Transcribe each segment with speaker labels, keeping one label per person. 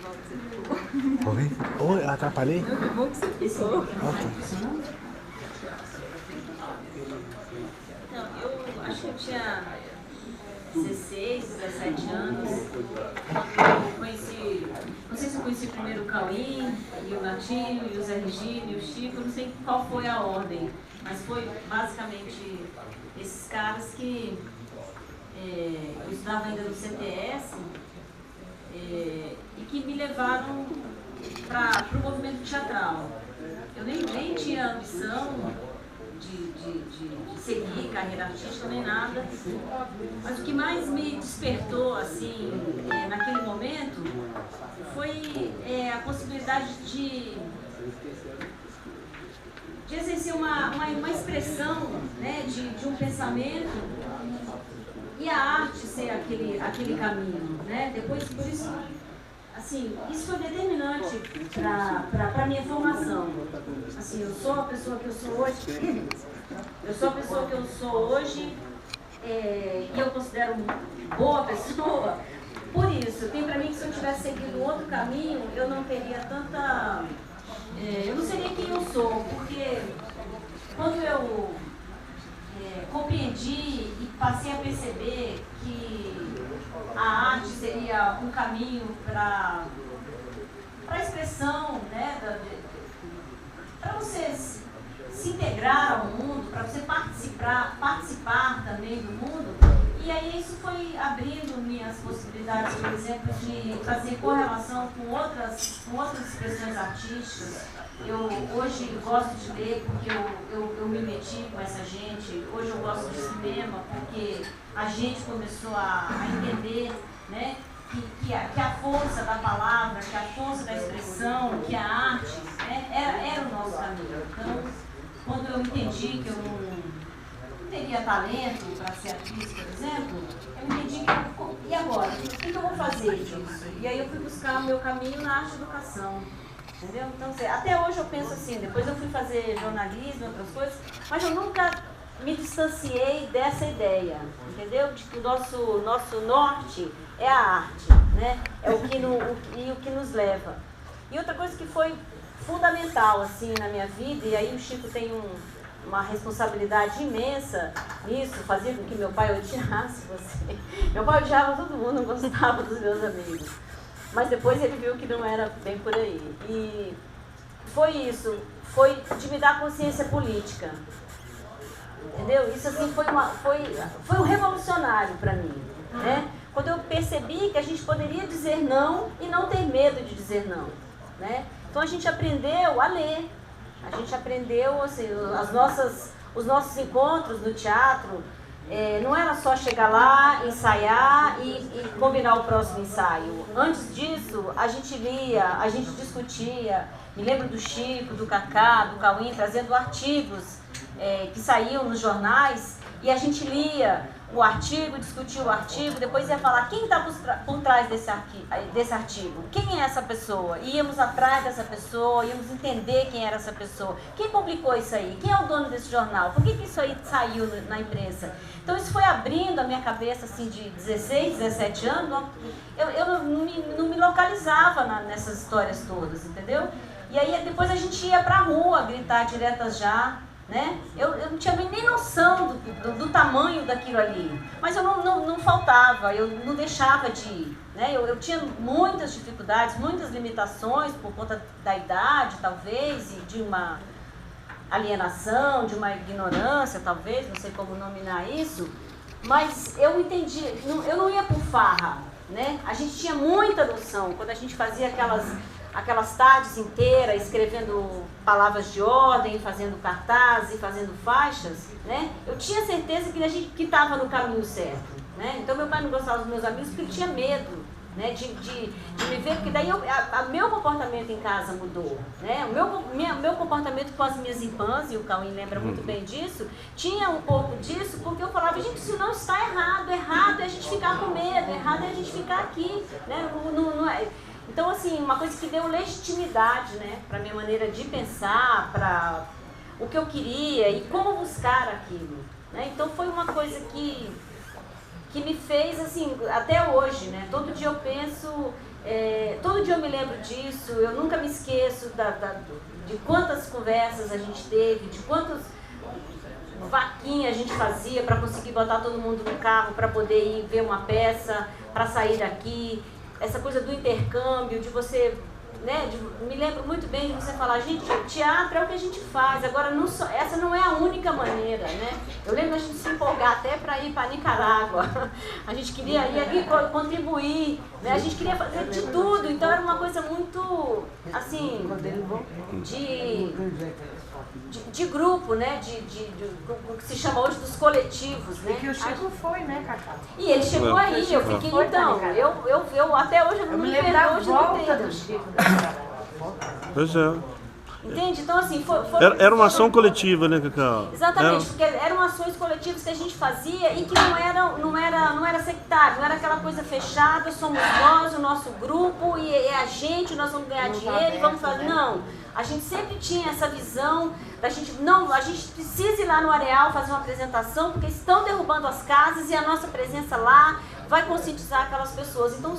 Speaker 1: Oi? Oi, atrapalhei?
Speaker 2: Não, que bom que você ficou. Então, eu acho que eu tinha 16, 17 anos. Conheci, não sei se eu conheci primeiro o Cauim, e o Natinho, e o Zé Regino, e o Chico, não sei qual foi a ordem, mas foi basicamente esses caras que eu estudava ainda no CTS e que me levaram para o movimento teatral. Eu nem tinha ambição de seguir carreira artística nem nada, mas o que mais me despertou assim naquele momento foi a possibilidade de exercer uma expressão, né, de um pensamento e a arte ser aquele caminho, né? Depois, por isso, assim, isso foi determinante para a minha formação. Assim, eu sou a pessoa que eu sou hoje, e eu considero boa pessoa. Por isso, tem para mim que se eu tivesse seguido outro caminho, eu não teria tanta... eu não seria quem eu sou, porque quando eu compreendi e passei a perceber que a arte seria um caminho para a expressão, né, para você se integrar ao mundo, para você participar também do mundo. E aí isso foi abrindo minhas possibilidades, por exemplo, de fazer correlação com outras expressões artísticas. Eu hoje gosto de ler porque eu me meti com essa gente. Hoje eu gosto de cinema porque a gente começou a entender, né, que a força da palavra, que a força da expressão, que a arte, né, era o nosso caminho. Então, quando eu entendi que eu não teria talento para ser atriz, por exemplo, eu entendi que, e agora? O que eu vou fazer disso? E aí eu fui buscar o meu caminho na arte e educação. Entendeu? Então, até hoje eu penso assim, depois eu fui fazer jornalismo e outras coisas, mas eu nunca me distanciei dessa ideia, entendeu? De que o nosso norte é a arte, né? É o que nos leva. E outra coisa que foi fundamental assim na minha vida, e aí o Chico tem uma responsabilidade imensa nisso, fazia com que meu pai odiasse você. Meu pai odiava todo mundo, não gostava dos meus amigos. Mas depois ele viu que não era bem por aí. E foi isso, foi de me dar consciência política. Entendeu? Isso assim foi um revolucionário para mim, né? Quando eu percebi que a gente poderia dizer não e não ter medo de dizer não, né? Então a gente aprendeu a ler, a gente aprendeu assim, os nossos encontros no teatro. Não era só chegar lá, ensaiar e combinar o próximo ensaio. Antes disso, a gente lia, a gente discutia. Me lembro do Chico, do Cacá, do Cauim, trazendo artigos que saíam nos jornais, e a gente lia o artigo, discutia o artigo, depois ia falar quem está por trás desse artigo, quem é essa pessoa, íamos atrás dessa pessoa, íamos entender quem era essa pessoa, quem publicou isso aí, quem é o dono desse jornal, por que isso aí saiu na imprensa. Então isso foi abrindo a minha cabeça assim de 16, 17 anos, eu não me localizava nessas histórias todas, entendeu? E aí depois a gente ia pra rua gritar diretas já, né? Eu não tinha nem noção do tamanho daquilo ali, mas eu não faltava, eu não deixava de ir, né? Eu tinha muitas dificuldades, muitas limitações por conta da idade, talvez, e de uma alienação, de uma ignorância, talvez, não sei como nominar isso, mas eu entendi, eu não ia por farra, né? A gente tinha muita noção, quando a gente fazia aquelas tardes inteiras escrevendo palavras de ordem, fazendo cartazes e fazendo faixas, né? Eu tinha certeza que a gente estava no caminho certo, né? Então meu pai não gostava dos meus amigos porque ele tinha medo, né? De me ver, porque daí meu comportamento em casa mudou, né? O meu comportamento com as minhas irmãs, e o Cauim lembra muito bem disso, tinha um pouco disso, porque eu falava, gente, isso não está errado é a gente ficar com medo, errado é a gente ficar aqui, né? Não é. Então, assim, uma coisa que deu legitimidade, né, para a minha maneira de pensar, para o que eu queria e como buscar aquilo, né? Então, foi uma coisa que me fez, assim, até hoje, né, todo dia eu penso todo dia eu me lembro disso, eu nunca me esqueço de quantas conversas a gente teve, de quantas vaquinhas a gente fazia para conseguir botar todo mundo no carro, para poder ir ver uma peça, para sair daqui, essa coisa do intercâmbio, de você, né, me lembro muito bem de você falar, gente, teatro é o que a gente faz, agora essa não é a única maneira, né? Eu lembro da gente se empolgar até para ir para Nicarágua, a gente queria ir aqui contribuir, né? A gente queria fazer de tudo, então era uma coisa muito, assim, de grupo, né? O que se chama hoje dos coletivos, né?
Speaker 3: E que o Chico foi, né, Cacá?
Speaker 2: E ele chegou aí, eu fiquei, então, eu até hoje eu não me lembro
Speaker 3: da
Speaker 2: hoje
Speaker 3: volta do Chico.
Speaker 4: Pois é.
Speaker 2: Entende? Então, assim, foi
Speaker 4: Era uma ação coletiva, né, Cacá?
Speaker 2: exatamente, porque eram ações coletivas que a gente fazia e que não era sectário, não era aquela coisa fechada, somos nós, o nosso grupo, e é a gente, nós vamos ganhar dinheiro e vamos fazer. Não, a gente sempre tinha essa visão da gente, não, a gente precisa ir lá no Areal fazer uma apresentação, porque estão derrubando as casas e a nossa presença lá vai conscientizar aquelas pessoas. Então,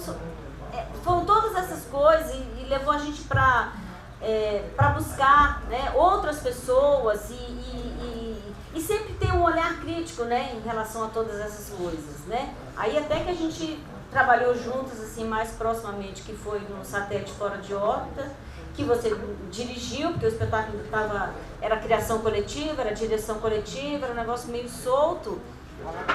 Speaker 2: foram todas essas coisas e levou a gente para buscar, né, outras pessoas e sempre ter um olhar crítico, né, em relação a todas essas coisas, né? Aí até que a gente trabalhou juntos assim mais proximamente, que foi no Satélite Fora de Órbita, que você dirigiu, porque o espetáculo era criação coletiva, era direção coletiva, era um negócio meio solto.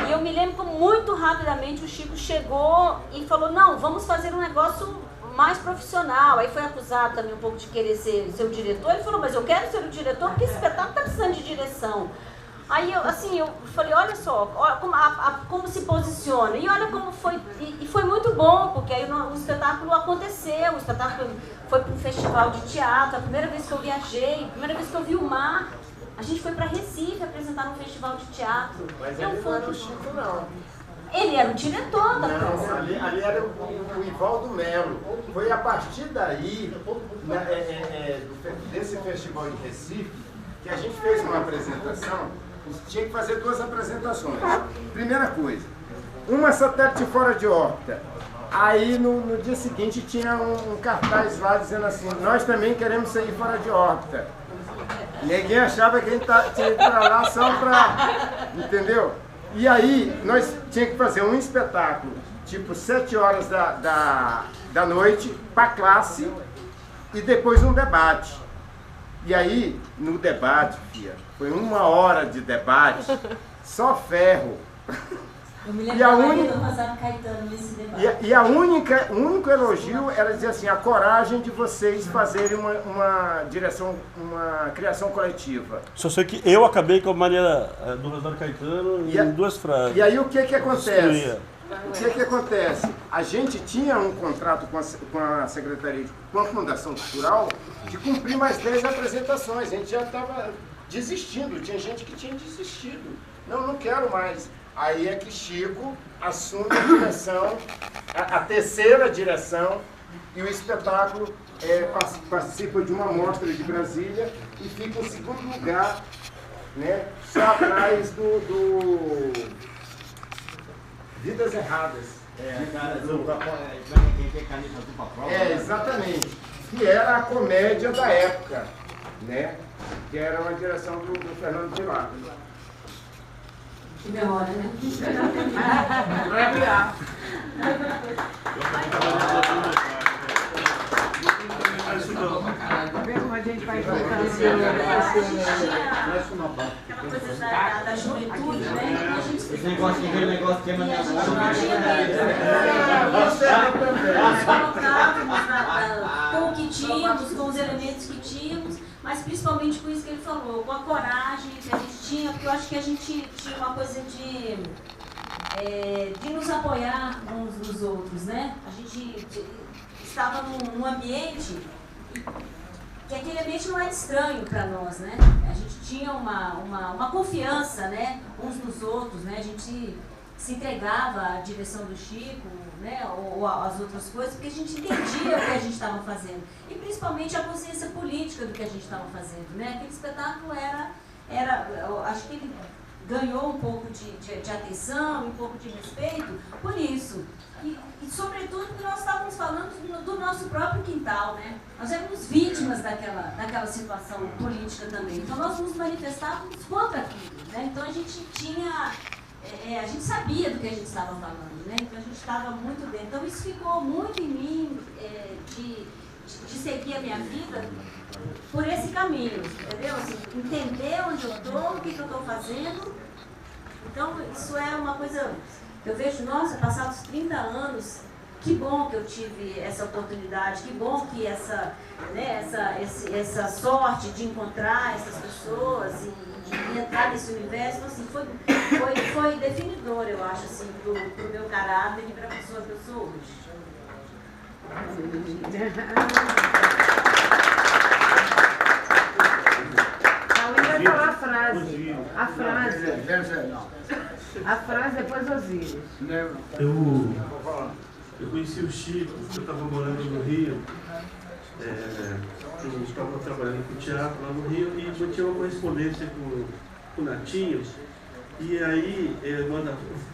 Speaker 2: E eu me lembro que muito rapidamente o Chico chegou e falou, não, vamos fazer um negócio mais profissional. Aí foi acusado também um pouco de querer ser o diretor. Ele falou, mas eu quero ser o diretor porque esse espetáculo está precisando de direção. Aí eu falei, olha só, como se posiciona. E olha como foi, e foi muito bom, porque aí o espetáculo aconteceu, o espetáculo foi para um festival de teatro, a primeira vez que eu viajei, a primeira vez que eu vi o mar. A gente foi para Recife apresentar num festival de teatro.
Speaker 5: Mas ele não era o Chico, não.
Speaker 2: Ele era o diretor da peça.
Speaker 5: Não, ali era o Ivaldo Melo. Foi a partir daí, desse festival de Recife, que a gente fez uma apresentação. Tinha que fazer 2 apresentações. Primeira coisa, uma Satélite Fora de Órbita. Aí no dia seguinte tinha um cartaz lá dizendo assim, nós também queremos sair fora de órbita. Ninguém achava que a gente tinha que ir pra lá só pra... Entendeu? E aí nós tínhamos que fazer um espetáculo, tipo 7 horas da noite, pra classe, e depois um debate. E aí, no debate, filha, foi 1 hora de debate, só ferro.
Speaker 2: Eu me lembro do Rosário Caetano nesse debate.
Speaker 5: E o único elogio era dizer assim, a coragem de vocês fazerem uma criação coletiva.
Speaker 4: Só sei que eu acabei com a Maria do Rosário Caetano em 2 frases.
Speaker 5: E aí o que acontece? O que acontece? A gente tinha um contrato com a Secretaria, com a Fundação Cultural, de cumprir mais 10 apresentações. A gente já estava desistindo, tinha gente que tinha desistido. Não quero mais. Aí é que Chico assume a direção, a terceira direção, e o espetáculo participa de uma mostra de Brasília e fica em 2º lugar, né, só atrás do Vidas Erradas. Exatamente. Que era a comédia da época, né? Que era uma direção do Fernando Pilar.
Speaker 2: Que memória, né?
Speaker 3: Como a gente vai
Speaker 2: Aquela coisa da juventude, né?
Speaker 6: Esse negócio que é minha
Speaker 2: Nós colocávamos com o que tínhamos, com os elementos que tínhamos, mas principalmente com isso que ele falou, com a coragem que a gente tinha, porque eu acho que a gente tinha uma coisa de nos apoiar uns nos outros, né? A gente estava num ambiente que aquele ambiente não era estranho para nós, né? A gente tinha uma confiança, né, uns nos outros, né? A gente se entregava à direção do Chico, né, ou às outras coisas, porque a gente entendia o que a gente estava fazendo. E principalmente a consciência política do que a gente estava fazendo, né? Aquele espetáculo eu acho que ele ganhou um pouco de atenção, um pouco de respeito por isso. E sobretudo porque nós estávamos falando do nosso próprio quintal, né? Nós éramos vítimas daquela situação política também. Então nós nos manifestávamos contra aquilo, né? Então a gente tinha... a gente sabia do que a gente estava falando, né? Então a gente estava muito dentro. Então isso ficou muito em mim, de seguir a minha vida por esse caminho, entendeu? Assim, entender onde eu estou, o que eu estou fazendo. Então isso é uma coisa... Eu vejo, nossa, passados 30 anos, que bom que eu tive essa oportunidade, que bom que essa sorte de encontrar essas pessoas e entrar nesse universo, então, assim, foi definidor, eu acho, assim, pro meu caráter e para a pessoa que eu sou hoje.
Speaker 3: A William vai falar a frase. A frase. A frase depois Osíris.
Speaker 4: Eu conheci o Chico, eu estava morando no Rio, eu estava trabalhando com teatro lá no Rio e eu tinha uma correspondência com o Natinho. E aí,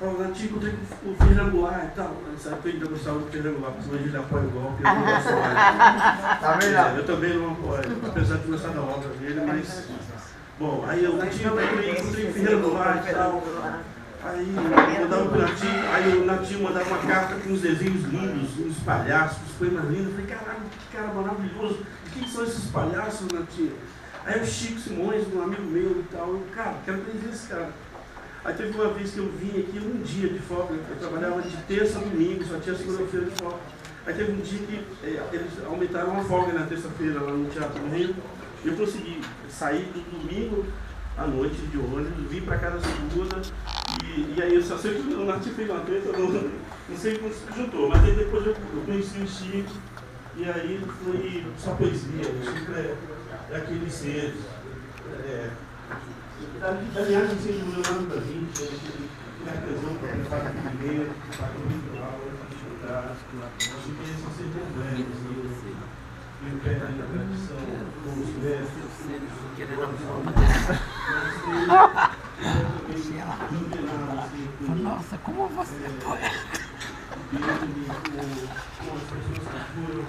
Speaker 4: o Natinho encontrei com o Fernando Goulart e tal. Nessa época eu ainda gostava do Fernando Goulart, porque hoje ele apoia o golpe, eu não gosto mais. Eu também não apoio, apesar de gostar da obra dele, mas... Bom, aí o Natinho encontrei com o Fernando Goulart e tal. Aí mandava pro Natinho, aí o Natinho mandava uma carta com uns desenhos lindos, uns palhaços, coisas lindas. Eu falei, caralho, que cara maravilhoso, o que são esses palhaços, Natinho? Aí o Chico Simões, um amigo meu e tal, eu, cara, quero conhecer esse cara. Aí teve uma vez que eu vim aqui um dia de folga, eu trabalhava de terça a domingo, só tinha segunda-feira de folga. Aí teve um dia que eles aumentaram uma folga na terça-feira lá no Teatro do Rio, e eu consegui sair do domingo à noite de ônibus, vim pra cá na segunda, e aí eu só sei que o Natinho fez uma treta, não sei como se juntou, mas aí depois eu conheci o Chico, e aí foi só poesia, o Chico é aquele ser, aliás, assim, do meu nome pra mim, que artesão para ele faz primeiro, faz muito aula, estudar, acho que esses são sempre complexos, e o pé da tradição, como os mestres,
Speaker 7: Nossa, como você é poeta!
Speaker 4: com as pessoas que foram